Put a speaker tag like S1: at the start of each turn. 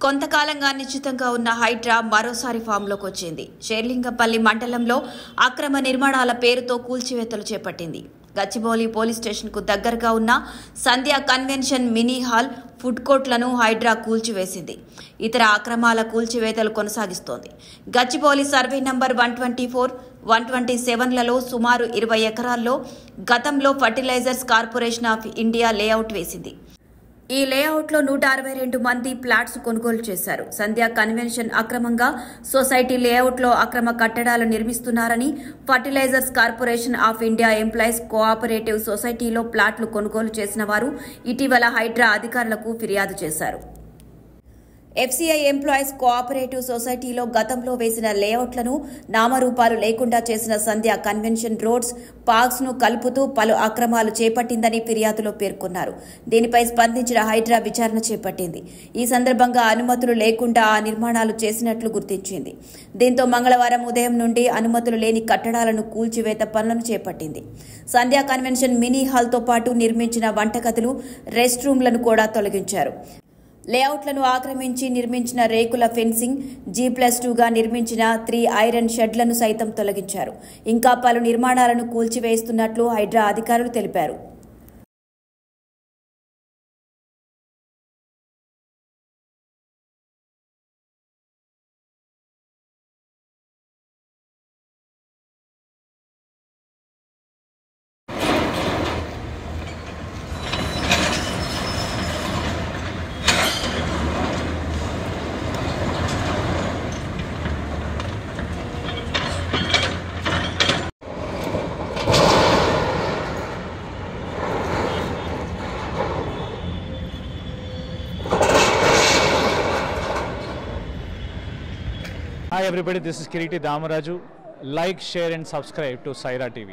S1: కొంతకాలంగా నిశ్చితంగా ఉన్న హైడ్రా మరోసారి ఫామ్లోకి వచ్చింది. షేర్లింగంపల్లి మండలంలో అక్రమ నిర్మాణాల పేరుతో కూల్చివేతలు చేపట్టింది. గచ్చిబౌలి పోలీస్ స్టేషన్కు దగ్గరగా ఉన్న Sandhya convention mini hall, food కోర్ట్లను హైడ్రా కూల్చివేసింది. ఇతర అక్రమాల కూల్చివేతలు కొనసాగిస్తోంది. గచ్చిబౌలి సర్వే నంబర్ 124, 127లలో సుమారు 20 ఎకరాల్లో గతంలో fertilizers corporation of India layout వేసింది. ఈ లేఅవుట్లో 162 మంది ఫ్లాట్స్ కొనుగోలు చేశారు. సంధ్య కన్వెన్షన్ అక్రమంగా సొసైటీ లేఅవుట్లో అక్రమ కట్టడాలు నిర్మిస్తున్నారని fertilizers corporation of India employees cooperative సొసైటీలో ప్లాట్లు కొనుగోలు చేసిన వారు ఇటీవల హైడ్రా అధికారులకు ఫిర్యాదు చేశారు. ఎఫ్సీఐ ఎంప్లాయీస్ కోఆపరేటివ్ సొసైటీలో గతంలో వేసిన లేఅవుట్లను నామరూపాలు లేకుండా చేసిన సంధ్య కన్వెన్షన్ రోడ్స్, పార్క్స్ ను కలుపుతూ పలు అక్రమాలు చేపట్టిందని ఫిర్యాదులో పేర్కొన్నారు. దీనిపై స్పందించిన హైడ్రా విచారణ చేపట్టింది. ఈ సందర్భంగా అనుమతులు లేకుండా ఆ నిర్మాణాలు చేసినట్లు గుర్తించింది. దీంతో మంగళవారం ఉదయం నుండి అనుమతులు లేని కట్టడాలను కూల్చివేత పనులను చేపట్టింది. సంధ్య కన్వెన్షన్ మినీ హాల్తో పాటు నిర్మించిన వంటగదులు, రెస్ట్ రూమ్లను కూడా తొలగించారు. లేఅవుట్లను ఆక్రమించి నిర్మించిన రేకుల ఫెన్సింగ్, G+2గా నిర్మించిన 3 ఐరన్ షెడ్లను సైతం తొలగించారు. ఇంకా పలు నిర్మాణాలను కూల్చివేస్తున్నట్లు హైడ్రా అధికారులు తెలిపారు.
S2: Hi everybody, this is Kiriti Damaraju. Like, share and subscribe to Saira TV.